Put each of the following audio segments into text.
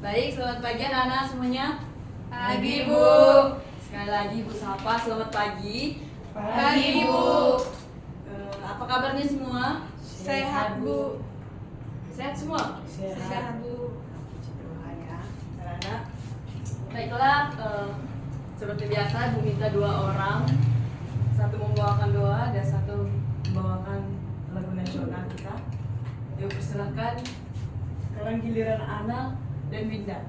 Baik, selamat pagi anak-anak semuanya. Pagi, Bu. Sekali lagi Bu sapa, selamat pagi. Pagi, Bu. Apa kabarnya semua? Sehat, Bu. Sehat semua? Sehat, Bu. Tuhan ya, anak-anak. Baiklah, seperti biasa Bu minta 2 orang, satu membawakan doa dan satu membawakan lagu nasional kita. Yuk persilahkan. Sekarang giliran Ana dan Winda.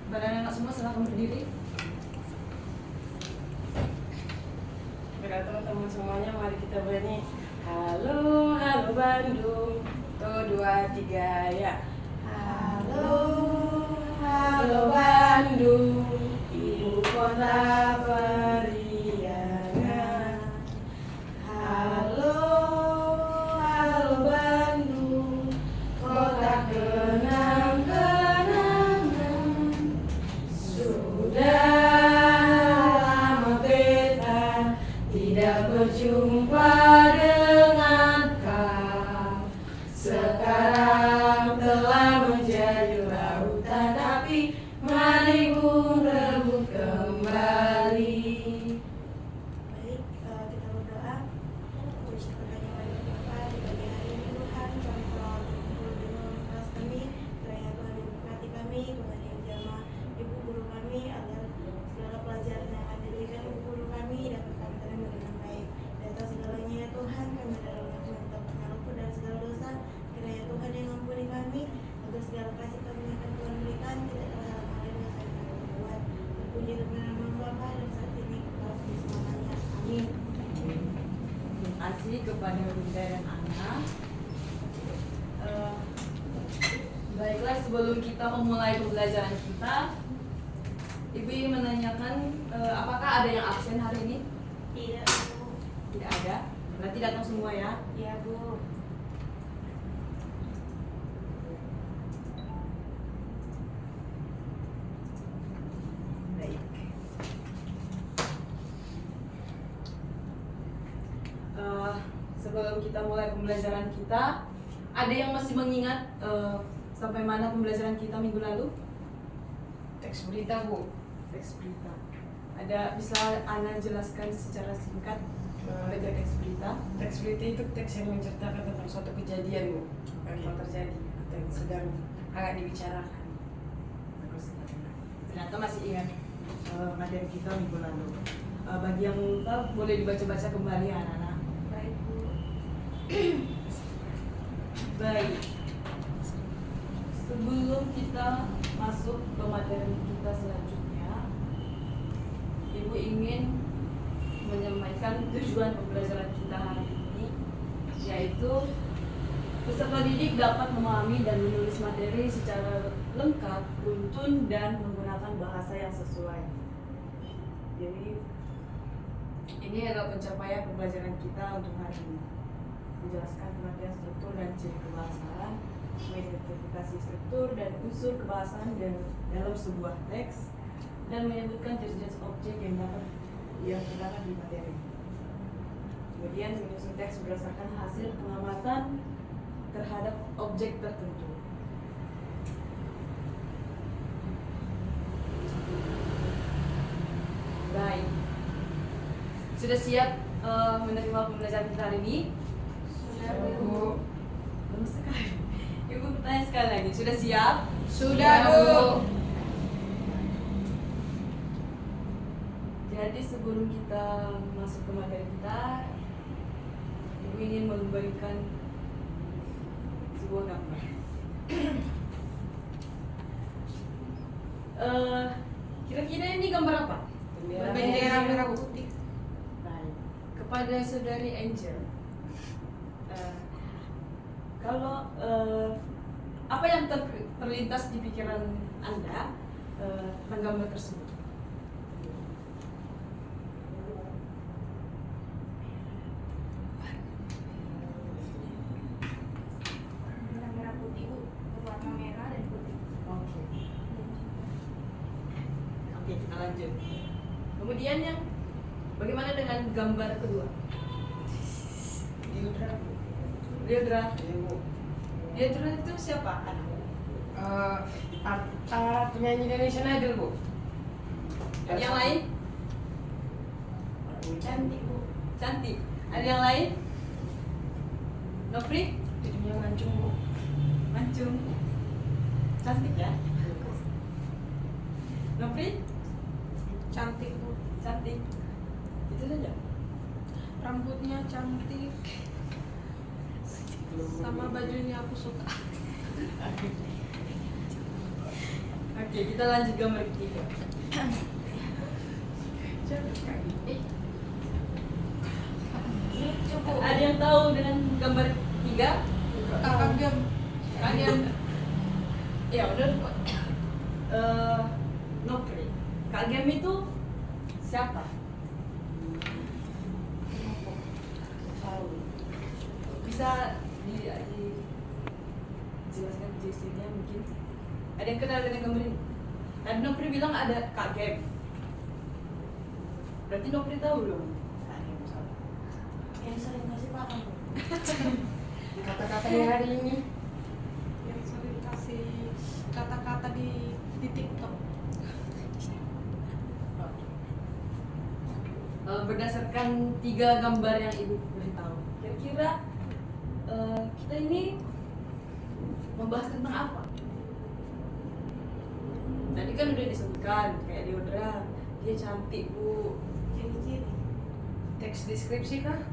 Badan anak semua silahkan berdiri. Baiklah teman-teman semuanya, mari kita bernyanyi. Halo, halo Bandung. 1, 2, 3 ya. Halo, Halo Bandung, ibu kota periangan. Halo, halo Bandung, kota kenang-kenangan. Sudah lama beta tidak berjumpa dengan kau. Sekarang telah menjadi lautan api, mari bung rebut kembali. baik, kita berdoa. Puji kepada Yang Maha Kuasa, di pagi hari ini Tuhan, kami telah berkumpul dengan kelas kami. Kiranya Tuhan memberkati kami, Tuhan yang jamah ibu guru kami, agar segala pelajaran yang akan diberikan ibu guru kami dapat kami terima dengan baik. Dan atas segalanya ya Tuhan, kami adalah umat yang tak pernah luput dari segala dosa. Kiranya Tuhan yang mengampuni kami, agar segala kasih kami yang akan Tuhan berikan tidak terhalang oleh dosa yang kami perbuat. Terpuji demi nama Bapa dan saat ini kekal selamanya. Amin. Terima kasih kepada Winda dan Ana. Baiklah, sebelum kita memulai pembelajaran kita, Ibu ingin menanyakan apakah ada yang absen hari ini? Tidak, Bu. Tidak ada. Berarti datang semua ya. Ya, Bu. Baik. Sebelum kita mulai pembelajaran kita, ada yang masih mengingat sampai mana pembelajaran kita minggu lalu? Teks berita, Bu. Teks berita. Ada, bisa Ana jelaskan secara singkat apa itu teks berita? Teks berita itu teks yang menceritakan tentang suatu kejadian, Bu, yang telah terjadi atau yang sedang hangat dibicarakan. Bagus. Ternyata masih ingat materi kita minggu lalu. Bagi yang lupa, boleh dibaca-baca kembali anak-anak. Baik, Bu. Baik. Sebelum kita masuk ke materi kita selanjutnya, Ibu ingin menyampaikan tujuan pembelajaran kita hari ini, yaitu peserta didik dapat memahami dan menulis materi secara lengkap, runtun, dan menggunakan bahasa yang sesuai. Jadi ini adalah pencapaian pembelajaran kita untuk hari ini. Menjelaskan pengertian struktur dan ciri kebahasaan, mengidentifikasi struktur dan unsur kebahasaan dalam sebuah teks, dan menyebutkan jenis-jenis objek yang terdapat di materi. Kemudian menyusun teks berdasarkan hasil pengamatan terhadap objek tertentu. Baik, sudah siap menerima pembelajaran kita hari ini? Sudah, Bu. Belum sekali. Ibu bertanya sekali lagi, sudah siap? Sudah, Bu. Jadi sebelum kita masuk ke materi kita, Ibu ingin memberikan sebuah gambar. Kira-kira ini gambar apa? Bendera merah putih. Baik. Kepada saudari Angel, kalau apa yang terlintas di pikiran Anda tentang gambar tersebut? Bendera merah putih, Bu. Berwarna merah dan putih. Oke, kita lanjut. Kemudian yang bagaimana dengan gambar kedua? Di Liudra, Bu. Liudra. Iya, Bu. Liudra itu siapa? Penyanyi Indonesian Idol, Bu. Yang lain? Cantik Bu. Cantik. Ada yang lain? Nopri? Hidungnya mancung, Bu. Mancung. Cantik ya? Nopri? Cantik Bu. Cantik. Itu saja. Rambutnya cantik. Sama bajunya aku suka. Oke, kita lanjut gambar ketiga. Cukup. Ada yang tahu dengan gambar ketiga? Kakak Gem. Kalian? Ya udah. Nopri. Kak Gem itu siapa? Tahu. Bisa dijelaskan jelasnya mungkin? Ada yang kenal dengan gambar ini? Tadi Nopri bilang ada Kak Gem. Berarti Nopri tahu dong. Yang sering kasih makan Bu. Kata-katanya hari ini. Yang sering kasih kata-kata di TikTok. Berdasarkan 3 gambar yang ibu beritahu, kira-kira kita ini membahas tentang apa? Tadi kan udah disebutkan kayak Liudra, dia cantik Bu. Ciri-ciri. Teks deskripsi kah?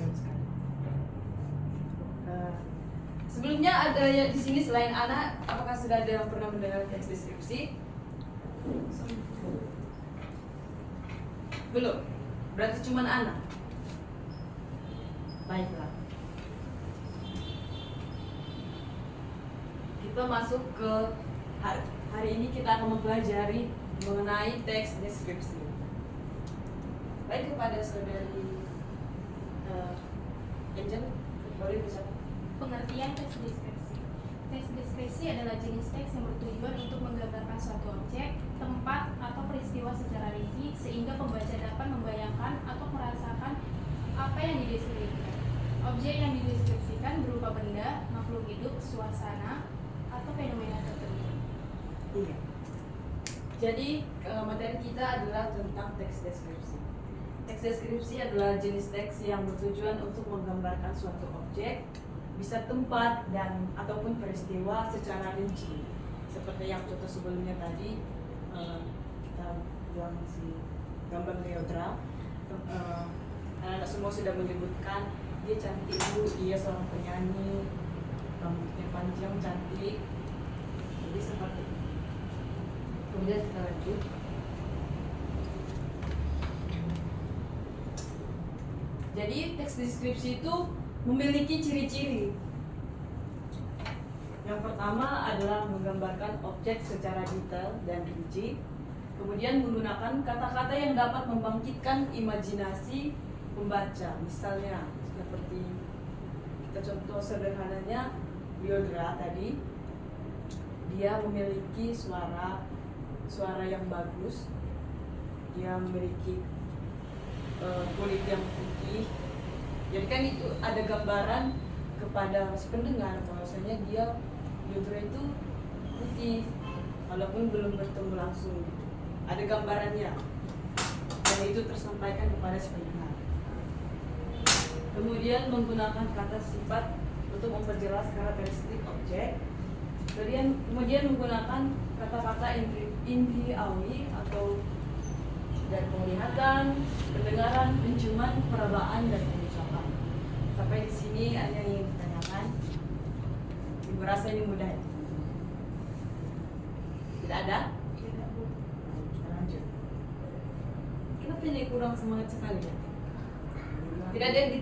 Jangan sekali. Sebelumnya ada yang di sini selain Ana, apakah sudah ada yang pernah mendengar teks deskripsi? Belum. Berarti cuma Ana. Baiklah. Kita masuk ke hari ini kita akan mempelajari mengenai teks deskripsi. Baik, kepada saudari Angel, boleh bisa. Pengertian teks deskripsi. Teks deskripsi adalah jenis teks yang bertujuan untuk menggambarkan suatu objek, tempat, atau peristiwa secara rinci sehingga pembaca dapat membayangkan atau merasakan apa yang dideskripsikan. Objek yang dideskripsikan berupa benda, makhluk hidup, suasana, atau fenomena tertentu. Iya. Jadi materi kita adalah tentang teks deskripsi. Teks deskripsi adalah jenis teks yang bertujuan untuk menggambarkan suatu objek, bisa tempat dan ataupun peristiwa secara rinci. Seperti yang contoh sebelumnya tadi kita bilang si gambar Liudra. Anak-anak semua sudah menyebutkan dia cantik Bu, dia seorang penyanyi, rambutnya panjang cantik. Jadi seperti itu. Kemudian kita lanjut. Jadi teks deskripsi itu memiliki ciri-ciri. Yang pertama adalah menggambarkan objek secara detail dan rinci. Kemudian menggunakan kata-kata yang dapat membangkitkan imajinasi pembaca. Misalnya seperti kita contoh sederhananya Liudra tadi, dia memiliki suara yang bagus, dia memiliki kulit yang putih. Jadi kan itu ada gambaran kepada si pendengar bahwasanya dia Liudra itu putih walaupun belum bertemu langsung gitu. Ada gambarannya dan itu tersampaikan kepada si pendengar. Kemudian menggunakan kata sifat untuk memperjelas karakteristik objek. Kemudian menggunakan kata-kata indriawi atau dari penglihatan, pendengaran, penciuman, perabaan, dan pengucapan. Sampai di sini ada yang ingin ditanyakan. Ibu rasa ini mudah ya? Tidak ada? Tidak Bu. Kita lanjut. Kenapa ini kurang semangat sekali ya? Tidak ada yang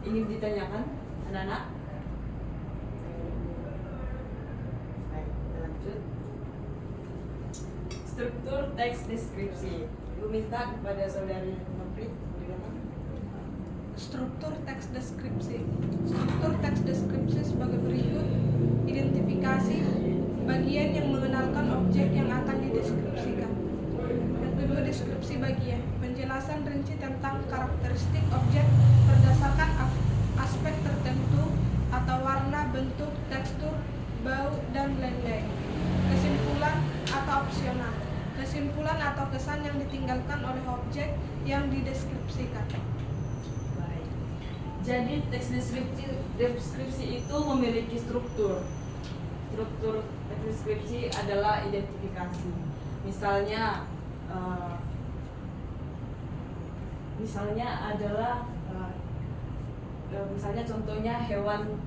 ingin ditanyakan, anak-anak? Baik, kita lanjut. Struktur teks deskripsi. Ibu minta kepada saudari Nopri bagaimana? Struktur teks deskripsi. Struktur teks deskripsi sebagai berikut: identifikasi, bagian yang mengenalkan objek yang akan dideskripsikan. Yang kedua, deskripsi bagian, penjelasan rinci tentang karakteristik objek dihasilkan oleh objek yang dideskripsikan. Baik. Jadi teks deskripsi itu memiliki struktur. Struktur teks deskripsi adalah identifikasi. Misalnya misalnya contohnya hewan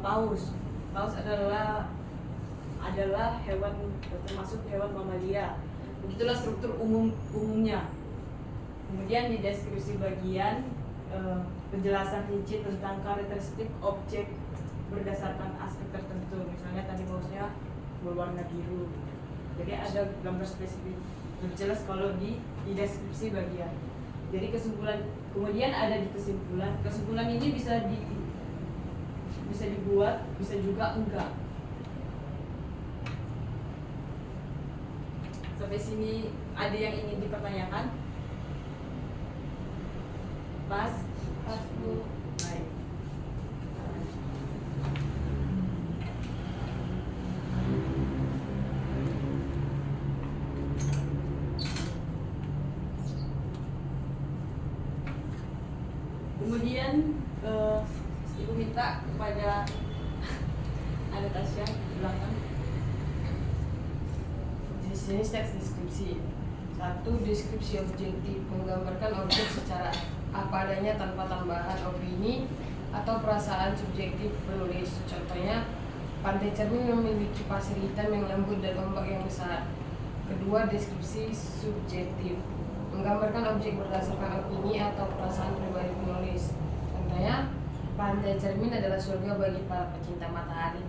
paus. Paus adalah hewan, termasuk hewan mamalia. Begitulah struktur umumnya. Kemudian di deskripsi bagian penjelasan rinci tentang karakteristik objek berdasarkan aspek tertentu. Misalnya tadi pausnya berwarna biru. Jadi ada gambar spesifik lebih jelas kalau di deskripsi bagian. Jadi kemudian ada di kesimpulan. Kesimpulan ini bisa dibuat, bisa juga enggak. Sampai sini ada yang ingin dipertanyakan? Pas Bu. Baik. Kemudian Ibu minta kepada Anastasia di belakang. Jenis teks deskripsi. 1. Deskripsi objektif, menggambarkan objek secara apa adanya tanpa tambahan opini atau perasaan subjektif penulis. Contohnya, pantai cermin memiliki pasir hitam yang lembut dan ombak yang besar. 2. Deskripsi subjektif, menggambarkan objek berdasarkan opini atau perasaan pribadi penulis. Contohnya, pantai cermin adalah surga bagi para pecinta matahari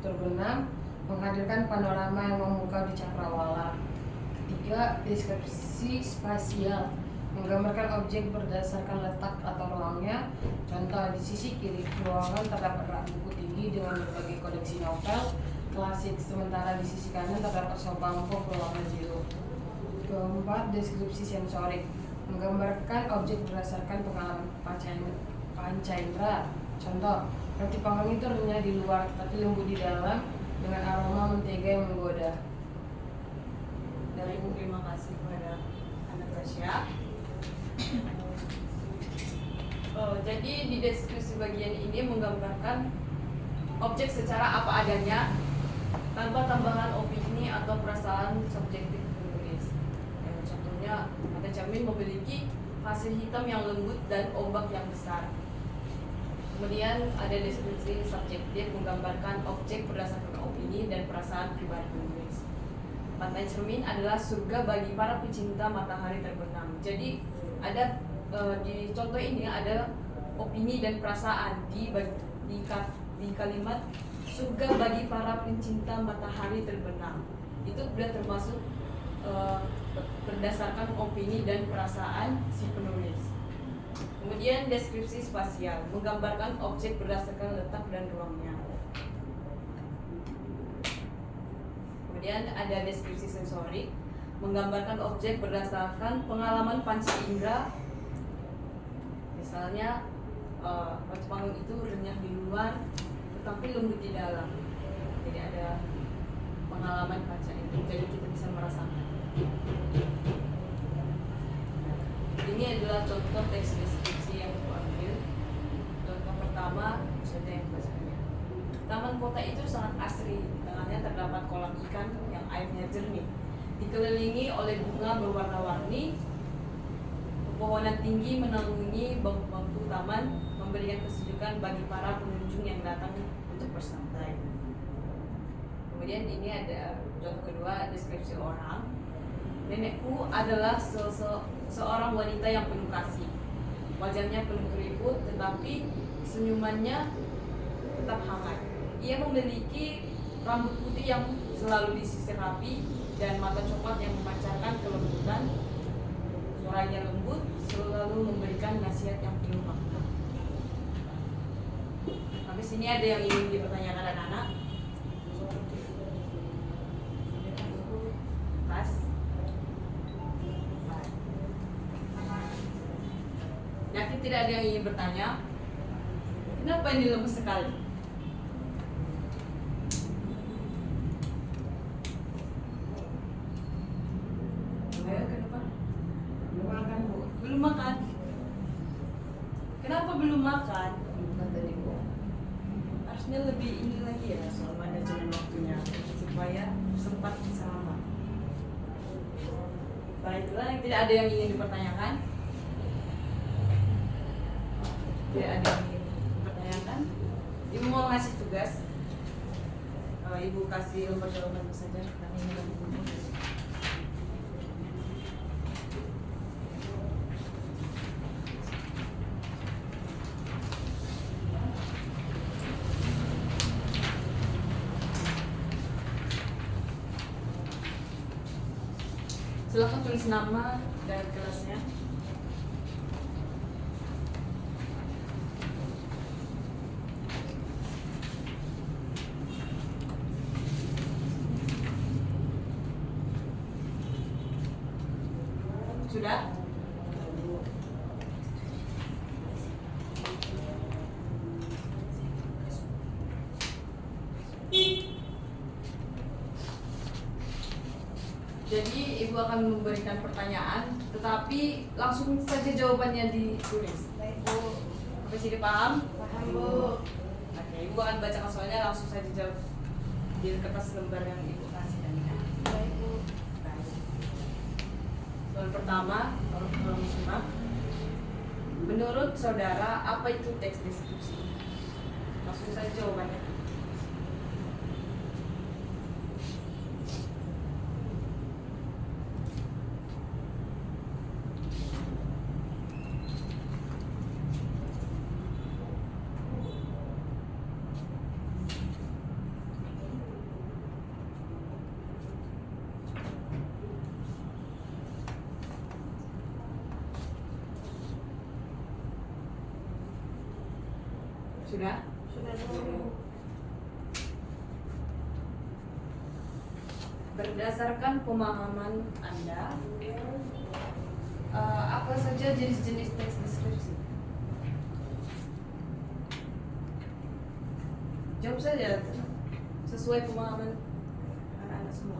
terbenam, menghadirkan panorama yang memukau di cakrawala. 3. Deskripsi spasial, menggambarkan objek berdasarkan letak atau ruangnya. Contoh, di sisi kiri ruangan terdapat rak buku tinggi dengan berbagai koleksi novel klasik, sementara di sisi kanan terdapat sofa empuk berwarna biru. 4. Deskripsi sensorik, menggambarkan objek berdasarkan pengalaman panca indera. Contoh, roti panggang itu renyah di luar tapi lembut di dalam dengan aroma mentega yang menggoda. Dari Ibu, terima kasih kepada Anastasia. Jadi di deskripsi bagian ini menggambarkan objek secara apa adanya tanpa tambahan opini atau perasaan subjektif penulis. Contohnya, pantai cermin memiliki pasir hitam yang lembut dan ombak yang besar. Kemudian ada deskripsi subjektif, menggambarkan objek berdasarkan opini dan perasaan pribadi penulis. Pantai cermin adalah surga bagi para pecinta matahari terbenam. Jadi ada di contoh ini ada opini dan perasaan di kalimat surga bagi para pencinta matahari terbenam. Itu sudah termasuk berdasarkan opini dan perasaan si penulis. Kemudian deskripsi spasial, menggambarkan objek berdasarkan letak dan ruangnya. Kemudian ada deskripsi sensorik, menggambarkan objek berdasarkan pengalaman panca indera. Misalnya, roti panggang itu renyah di luar, tetapi lembut di dalam. Jadi ada pengalaman panca indera, jadi kita bisa merasakan. Ini adalah contoh teks deskripsi yang aku ambil. Contoh pertama, misalnya yang bacanya. Taman kota itu sangat asri. Di tengahnya terdapat kolam ikan yang airnya jernih, dikelilingi oleh bunga berwarna-warni. Pepohonan tinggi menanggungi bangku-bangku taman, memberikan kesejukan bagi para pengunjung yang datang untuk bersantai. Kemudian ini ada contoh kedua, deskripsi orang. Nenekku adalah seorang wanita yang penuh kasih. Wajahnya penuh keriput, tetapi senyumannya tetap hangat. Ia memiliki rambut putih yang selalu disisir rapi dan mata coklat yang memancarkan kelembutan. Suaranya lembut, selalu memberikan nasihat yang penuh makna. Sampai sini ada yang ingin dipertanyakan anak-anak? Pas. Yakin tidak ada yang ingin bertanya? Kenapa ini lemes sekali? makan? Kenapa belum makan? Bukan tadi Bu. Harusnya lebih ini lagi ya soal manajemen waktunya supaya sempat sama. Baiklah, tidak ada yang ingin dipertanyakan. Tidak ada yang ingin dipertanyakan. Ibu mau ngasih tugas. Ibu kasih lembar jawaban saja. Kami ingin lebih dulu. Silakan tulis nama dan kelasnya. Sudah? Jadi ibu akan memberikan pertanyaan, tetapi langsung saja jawabannya ditulis. Baik Bu. Apa sih dipaham? Paham Bu. Oke, ibu akan bacakan soalnya langsung saja jawab di kertas lembar yang ibu kasih tadi. Baik Bu. Baik. Soal pertama, tolong simak. Menurut saudara, apa itu teks deskripsi? Langsung saja jawabannya. Sudah? Sudah Bu. Berdasarkan pemahaman Anda, apa saja jenis-jenis teks deskripsi? Jawab saja sesuai pemahaman anak-anak semua.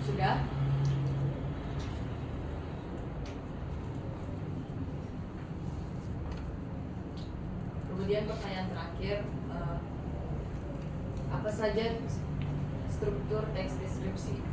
Sudah? Kemudian pertanyaan terakhir, apa saja struktur teks deskripsi?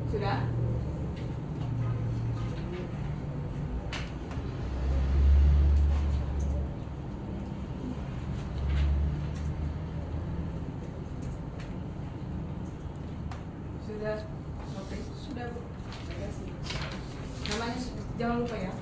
Sudah? Sudah? Oke, sudah Bu. Terima kasih. Namanya jangan lupa ya.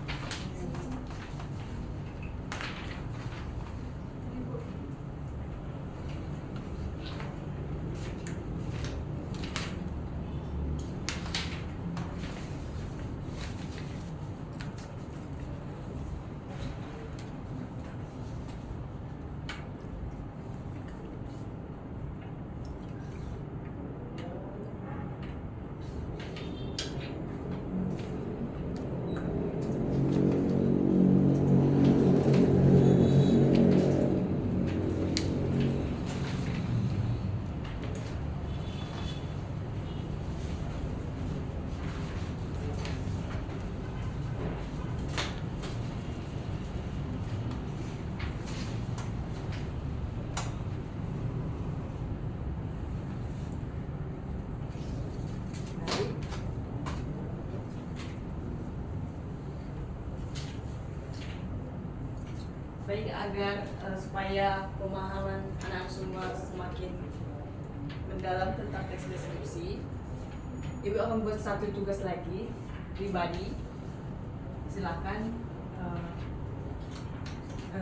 Baik. Baik, agar supaya pemahaman anak semua semakin mendalam tentang teks deskripsi, Ibu akan buat satu tugas lagi pribadi. Silakan.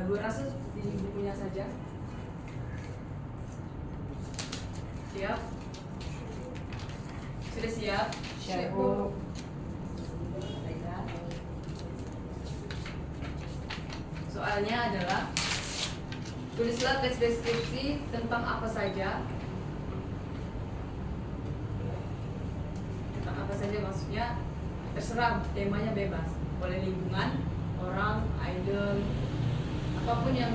Gue rasa di bukunya saja. Siap? Sudah siap? Siap, Bu. Baiklah. Soalnya adalah tulislah teks deskripsi tentang apa saja. Tentang apa saja maksudnya terserah, temanya bebas. Boleh lingkungan, orang, idol, apapun yang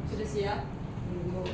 sudah siap? Bu.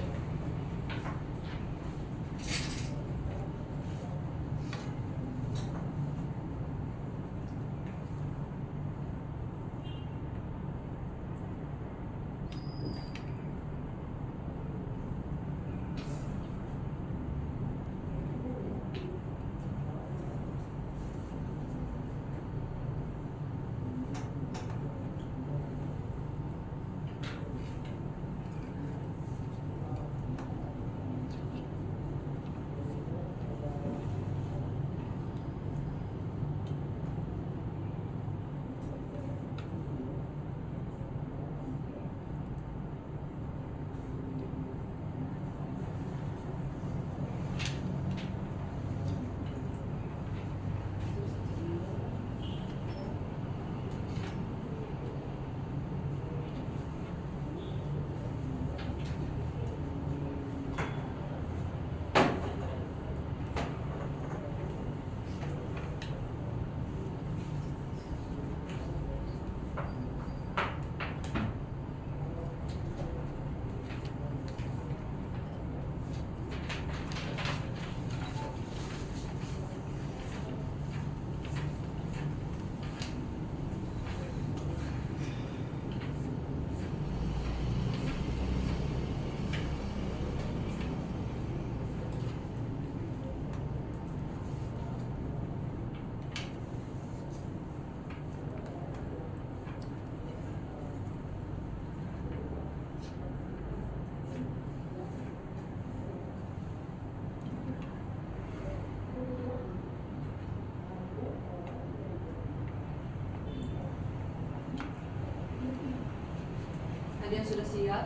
Ada yang sudah siap?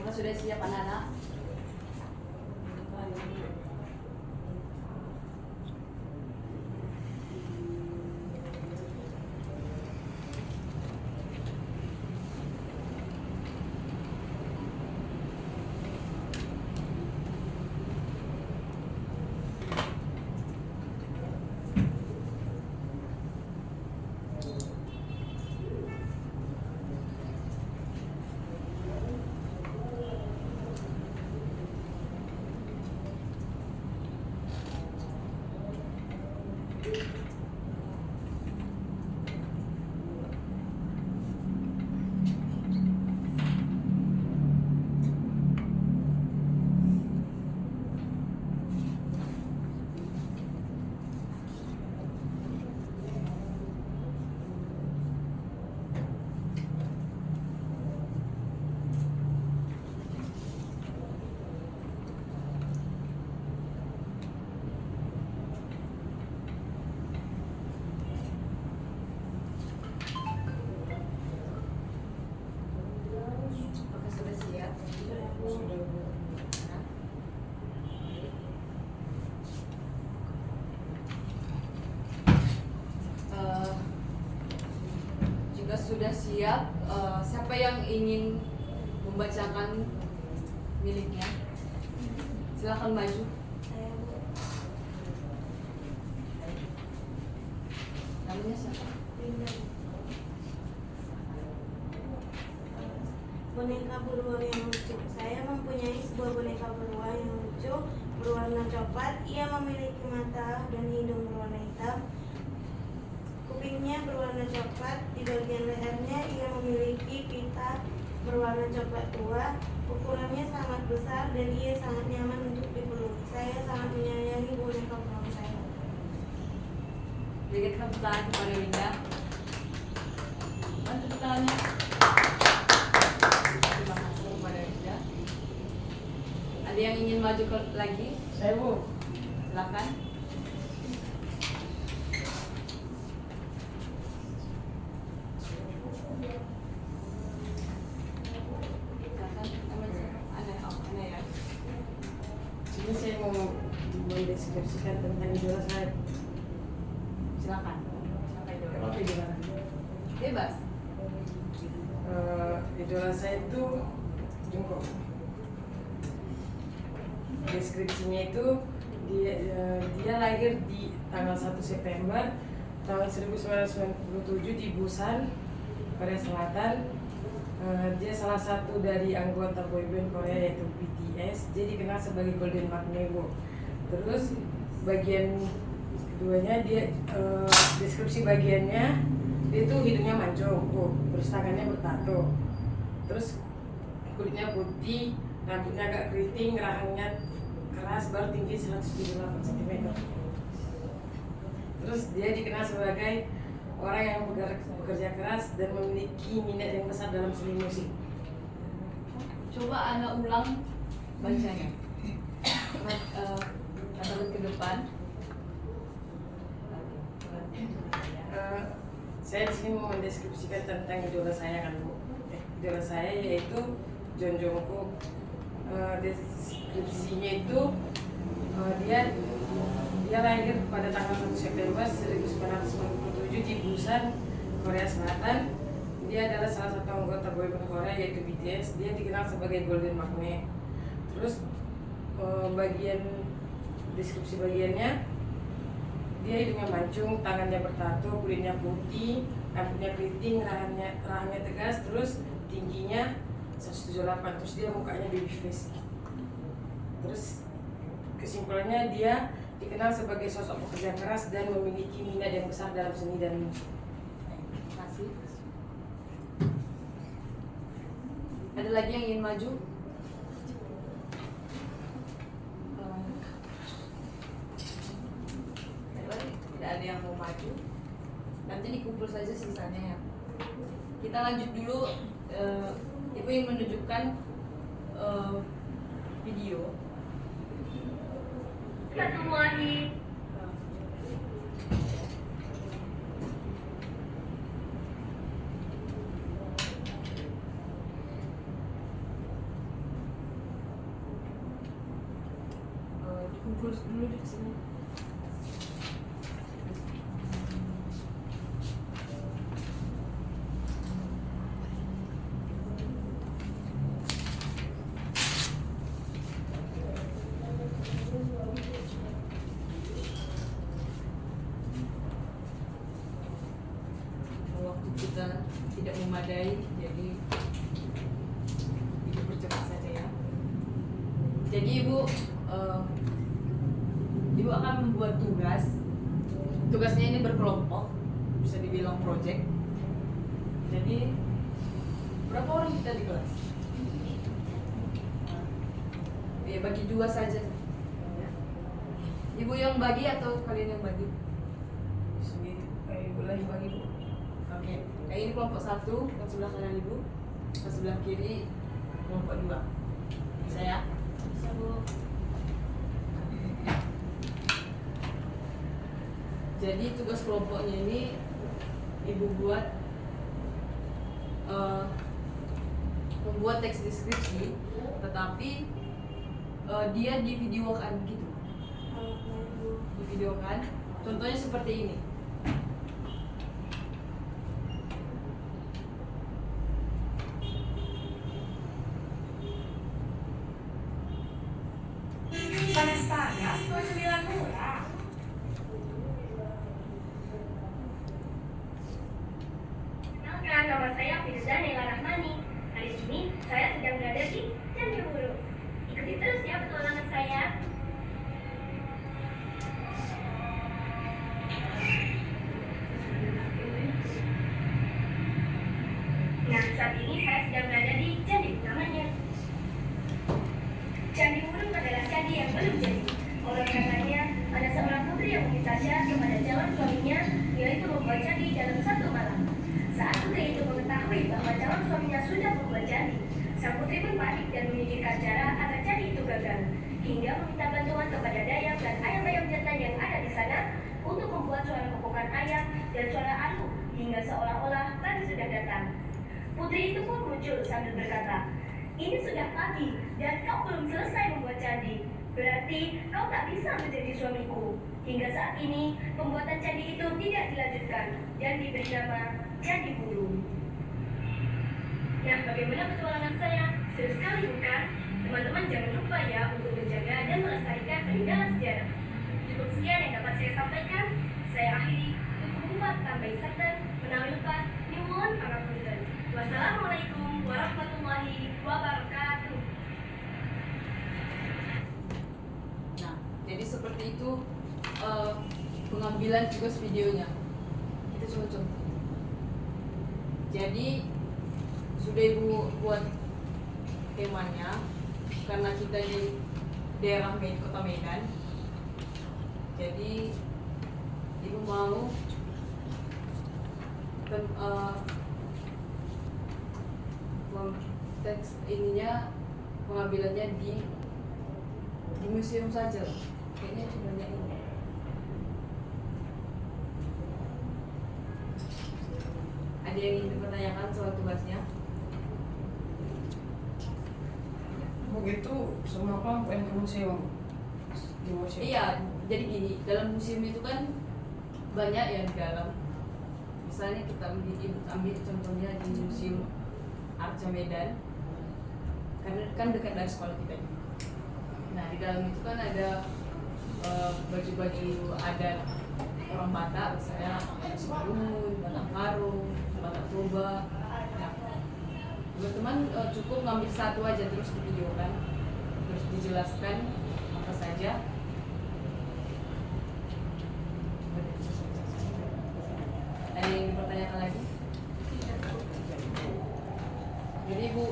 Kita sudah siap anak-anak? Apakah sudah siap? Sudah. Jika sudah siap, siapa yang ingin membacakan miliknya? Silakan maju. Saya Bu. Namanya siapa? Linda. Boneka beruang yang lucu. Saya mempunyai sebuah boneka beruang yang lucu berwarna coklat. Ia memiliki mata dan hidung berwarna hitam. Kupingnya berwarna coklat. Di bagian lehernya ia memiliki pita berwarna coklat tua. Ukurannya sangat besar dan ia sangat nyaman untuk dipeluk. Saya sangat menyayangi boneka beruang saya. Berikan tepuk tangan kepada Linda. Bantu tepuk tangannya. Terima kasih kepada Linda. Ada yang ingin maju lagi? Saya Bu. Silakan. Silakan. Namanya siapa? Ana ya. Ini saya mau mendeskripsikan tentang idola saya. Silakan. Siapa itu? Apa idola? Bebas. Idola saya itu Jungkook. Deskripsinya itu dia lahir di tanggal 1 September tahun 1997 di Busan, Korea Selatan. Dia salah satu dari anggota boyband Korea yaitu BTS. Dia dikenal sebagai Golden Magneto. Terus bagian keduanya dia deskripsi bagiannya dia tuh hidungnya mancung, terus tangannya bertato, terus kulitnya putih, rambutnya agak keriting, rahangnya keras, baru tinggi 178 cm. Terus dia dikenal sebagai orang yang bekerja keras dan memiliki minat yang besar dalam seni musik. Coba Ana ulang bacanya. Kata ke depan. Saya di sini mau mendeskripsikan tentang idola saya kan Bu. Idola saya yaitu John Jungkook. Deskripsinya itu dia lahir pada tanggal 1 September 1997 di Busan, Korea Selatan. Dia adalah salah satu anggota boyband Korea yaitu BTS. Dia dikenal sebagai Golden Magnet. Terus bagian deskripsi bagiannya, dia hidungnya mancung, tangannya bertato, kulitnya putih, rambutnya keriting, rahangnya tegas, terus tingginya 178, terus dia mukanya baby face. Terus kesimpulannya dia dikenal sebagai sosok pekerja keras dan memiliki minat yang besar dalam seni dan musik. Terima kasih. Ada lagi yang ingin maju? Tidak ada yang mau maju. Nanti dikumpul saja sisanya ya. Kita lanjut dulu. Ibu yang menunjukkan video. Warahmatullahi. Dikumpul dulu di sini. Waktu kita tidak memadai, jadi ibu percepat saja ya. Jadi ibu akan membuat tugas. Tugasnya ini berkelompok, bisa dibilang project. Jadi berapa orang kita di kelas? Ya bagi 2 saja. Ibu yang bagi atau kalian yang bagi? Sendiri, ibu lagi bagi bu. Oke, kayak ini kelompok 1 yang sebelah kanan ibu, yang sebelah kiri kelompok 2. Bisa ya? Bisa bu. Jadi tugas kelompoknya ini ibu buat membuat teks deskripsi, tetapi dia divideokan gitu. Divideokan. Contohnya seperti ini. Panas-panas 29 murah. Kenalkan, nama saya Firza Nela Rahmani. Hari ini saya sedang berada di Candi Borobudur. Ikuti terus ya petualangan saya. Nah, saat ini saya sedang berada di candi utamanya. Candi Borobudur adalah candi yang belum jadi. Oleh karenanya, ada seorang putri yang meminta syarat kepada calon suaminya, yaitu membuat candi dalam 1 malam. Saat putri itu mengetahui bahwa calon suaminya sudah membuat candi, sang putri pun panik dan memikirkan cara agar candi itu gagal, hingga meminta bantuan kepada Dayang dan ayam-ayam jantan yang ada di sana untuk membuat suara kokokan ayam dan suara alu hingga seolah-olah pagi sudah datang. Putri itu pun muncul sambil berkata, "Ini sudah pagi dan kau belum selesai membuat candi. Berarti kau tak bisa menjadi suamiku." Hingga saat ini, pembuatan candi itu tidak dilanjutkan dan diberi nama Candi Burung. Nah, bagaimana petualangan saya? Seru sekali bukan? Teman-teman jangan lupa ya untuk menjaga dan melestarikan peninggalan sejarah. Cukup sekian yang dapat saya sampaikan. Saya akhiri untuk membuat tambahan sartan, menawi lupa, nyuwun pangapunten. Wassalamualaikum warahmatullahi wabarakatuh. Nah, jadi seperti itu pengambilan tugas videonya. Kita coba contoh. Jadi sudah ibu buat temanya karena kita di daerah Kota Medan. Jadi ibu mau teks ininya pengambilannya di museum saja. Kayaknya cuma ini. Ada yang ingin dipertanyakan soal tugasnya? Begitu semua kelompok yang ke museum. Di museum. Iya, jadi gini, dalam museum itu kan banyak yang di dalam. Misalnya kita ambil contohnya di Museum Arca Medan, karena kan dekat dari sekolah kita. Nah, di dalam itu kan ada baju-baju adat orang Batak, misalnya Semarun, Batak Karung, Batak Toba. Nah, teman-teman cukup ngambil satu aja terus divideokan, terus dijelaskan apa saja? Ada yang dipertanyakan lagi? Jadi Ibu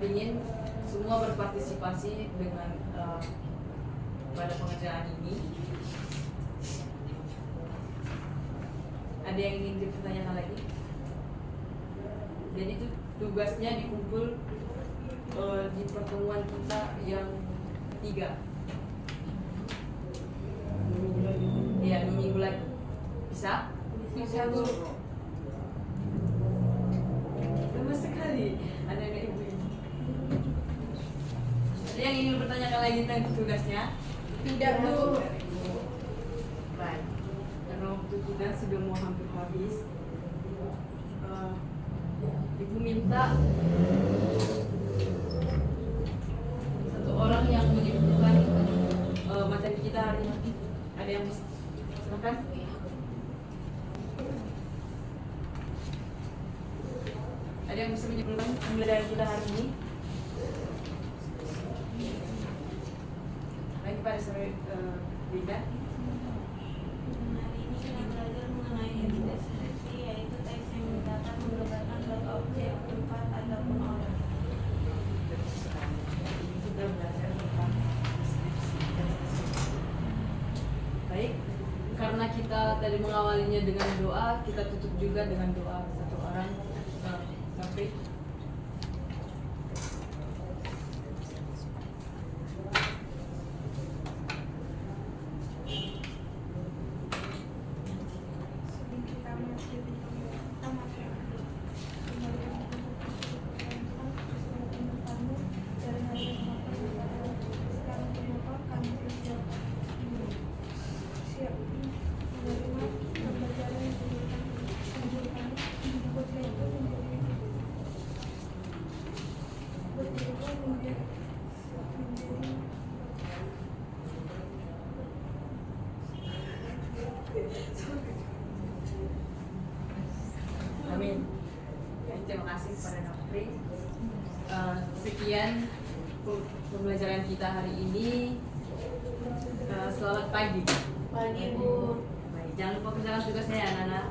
ingin semua berpartisipasi dengan pada pengerjaan ini. Ada yang ingin dipertanyakan lagi? Jadi itu tugasnya dikumpul di pertemuan kita yang ketiga. Iya, 2 minggu lagi. Bisa? Bisa, Bu. Lama sekali anak-anak ibu ini. Ada yang ingin bertanyakan lagi tentang tugasnya? Tidak, Bu. Baik, karena waktu kita sudah mau hampir habis, Ibu minta satu orang yang menyimpulkan materi kita hari ini. Ada yang bisa? Silakan. Ada yang bisa menyimpulkan pembelajaran kita hari ini? Baik, pada sore Rida. Hari ini kita belajar mengenai deskripsi, yaitu teks yang mendapat menggambarkan suatu objek, tempat, ataupun orang. Kita belajar tentang deskripsi. Baik, karena kita tadi mengawalinya dengan doa, kita tutup juga dengan doa satu orang. Sampai amin. Terima kasih kepada Nopri. Sekian pembelajaran kita hari ini. Selamat pagi. Pagi, Bu. Baik, jangan lupa kerjakan tugasnya ya, anak-anak.